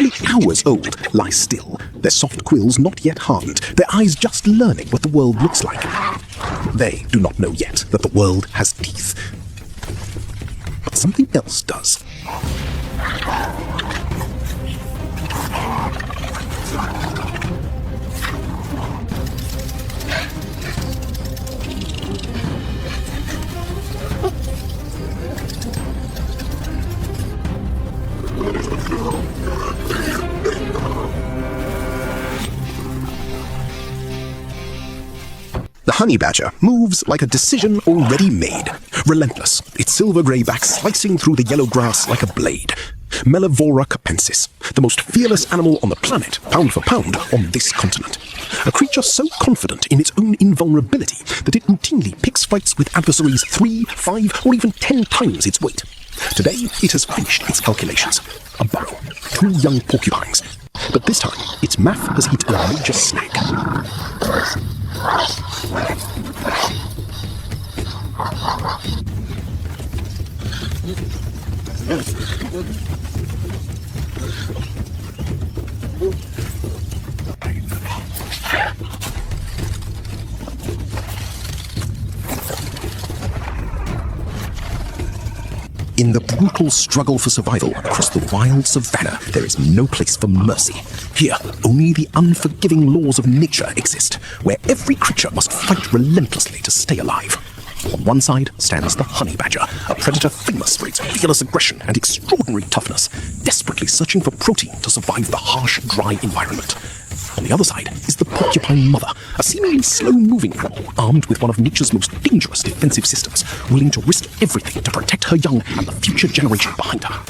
barely hours old, lie still, their soft quills not yet hardened, their eyes just learning what the world looks like. They do not know yet that the world has teeth. But something else does. The honey badger moves like a decision already made. Relentless, its silver-grey back slicing through the yellow grass like a blade. Mellivora capensis, the most fearless animal on the planet, pound for pound, on this continent. A creature so confident in its own invulnerability that it routinely picks fights with adversaries 3, 5, or even 10 times its weight. Today, it has finished its calculations. A burrow, 2 young porcupines. But this time, its math has hit a major snag. In the brutal struggle for survival across the wild savannah, there is no place for mercy. Here, only the unforgiving laws of nature exist, where every creature must fight relentlessly to stay alive. On one side stands the honey badger, a predator famous for its fearless aggression and extraordinary toughness, desperately searching for protein to survive the harsh, dry environment. On the other side is the porcupine mother, a seemingly slow-moving animal armed with one of nature's most dangerous defensive systems, willing to risk everything to protect her young and the future generation behind her.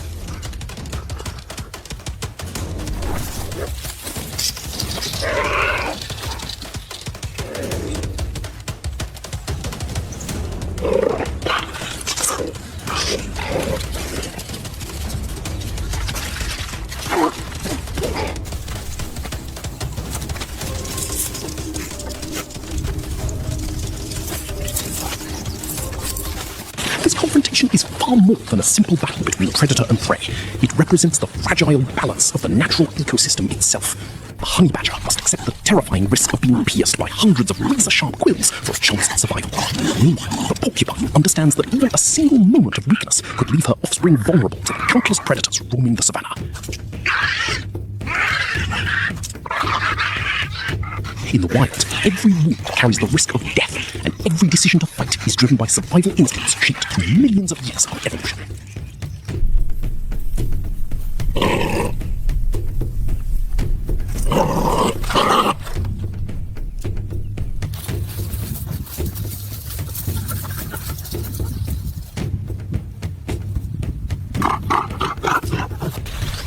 This confrontation is far more than a simple battle between predator and prey. It represents the fragile balance of the natural ecosystem itself. The honey badger must accept the terrifying risk of being pierced by hundreds of razor-sharp quills for a chance at survival. Meanwhile, the porcupine understands that even a single moment of weakness could leave her offspring vulnerable to the countless predators roaming the savannah. In the wild, every wound carries the risk of death, and every decision to fight is driven by survival instincts shaped through millions of years of evolution.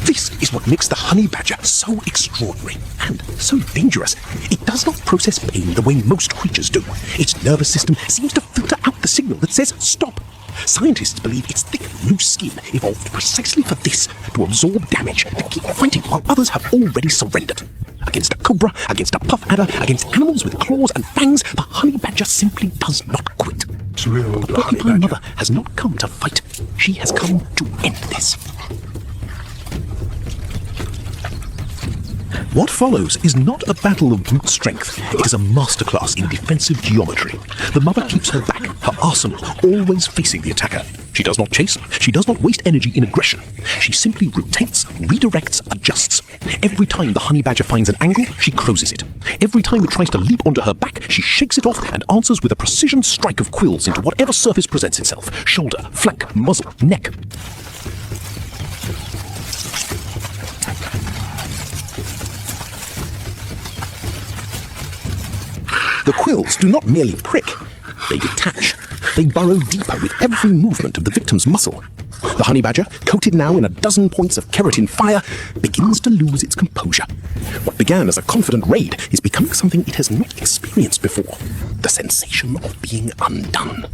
This is what makes the honey badger so extraordinary and so dangerous. It does not process pain the way most creatures do. Its nervous system seems to filter out the signal that says stop. Scientists believe its thick, loose skin evolved precisely for this, to absorb damage and keep fighting while others have already surrendered. Against a cobra, against a puff adder, against animals with claws and fangs, the honey badger simply does not quit. The porcupine mother has not come to fight. She has come to end this. What follows is not a battle of brute strength. It is a masterclass in defensive geometry. The mother keeps her back, her arsenal, always facing the attacker. She does not chase. She does not waste energy in aggression. She simply rotates, redirects, adjusts. Every time the honey badger finds an angle, she closes it. Every time it tries to leap onto her back, she shakes it off and answers with a precision strike of quills into whatever surface presents itself: shoulder, flank, muzzle, neck. The quills do not merely prick, they detach. They burrow deeper with every movement of the victim's muscle. The honey badger, coated now in a dozen points of keratin fire, begins to lose its composure. What began as a confident raid is becoming something it has not experienced before: the sensation of being undone.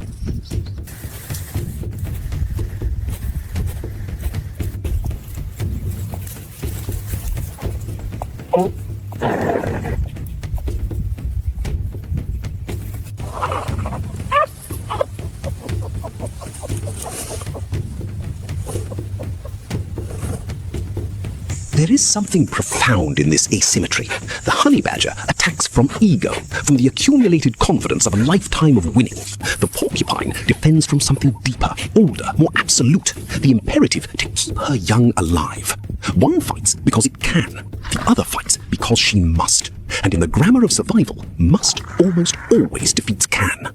There There is something profound in this asymmetry. The honey badger attacks from ego, from the accumulated confidence of a lifetime of winning. The porcupine defends from something deeper, older, more absolute, the imperative to keep her young alive. One fights because it can, the other fights because she must. And in the grammar of survival, must almost always defeats can.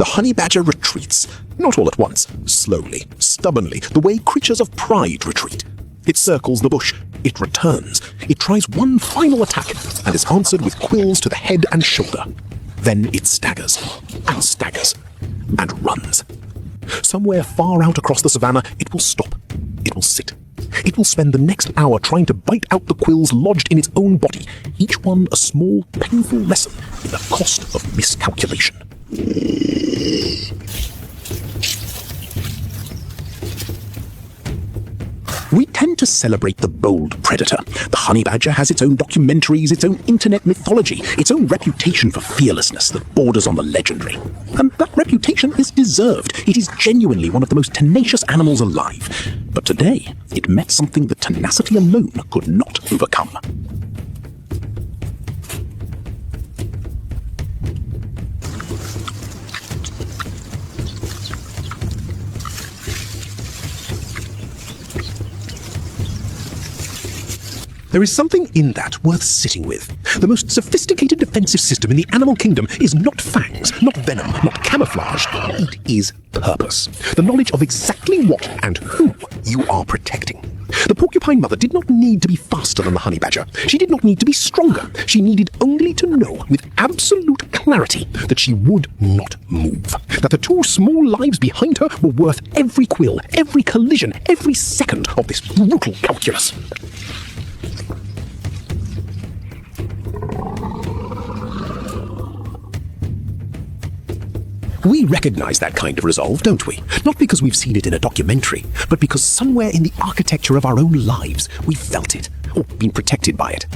The honey badger retreats, not all at once, slowly, stubbornly, the way creatures of pride retreat. It circles the bush, it returns, it tries one final attack, and is answered with quills to the head and shoulder. Then it staggers, and runs. Somewhere far out across the savannah, it will stop, it will sit. It will spend the next hour trying to bite out the quills lodged in its own body, each one a small, painful lesson in the cost of miscalculation. We tend to celebrate the bold predator. The honey badger has its own documentaries, its own internet mythology, its own reputation for fearlessness that borders on the legendary. And that reputation is deserved. It is genuinely one of the most tenacious animals alive. But today, it met something that tenacity alone could not overcome. There is something in that worth sitting with. The most sophisticated defensive system in the animal kingdom is not fangs, not venom, not camouflage. It is purpose. The knowledge of exactly what and who you are protecting. The porcupine mother did not need to be faster than the honey badger. She did not need to be stronger. She needed only to know with absolute clarity that she would not move. That the two small lives behind her were worth every quill, every collision, every second of this brutal calculus. We recognize that kind of resolve, don't we? Not because we've seen it in a documentary, but because somewhere in the architecture of our own lives, we've felt it, or been protected by it.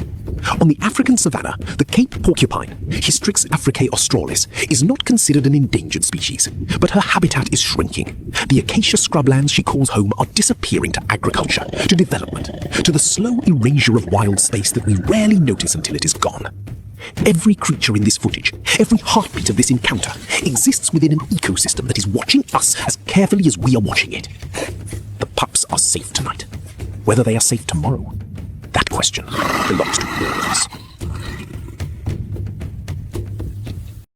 On the African savanna, the Cape porcupine, Hystrix africae australis, is not considered an endangered species, but her habitat is shrinking. The acacia scrublands she calls home are disappearing to agriculture, to development, to the slow erasure of wild space that we rarely notice until it is gone. Every creature in this footage, every heartbeat of this encounter, exists within an ecosystem that is watching us as carefully as we are watching it. The pups are safe tonight. Whether they are safe tomorrow, that question belongs to all of us.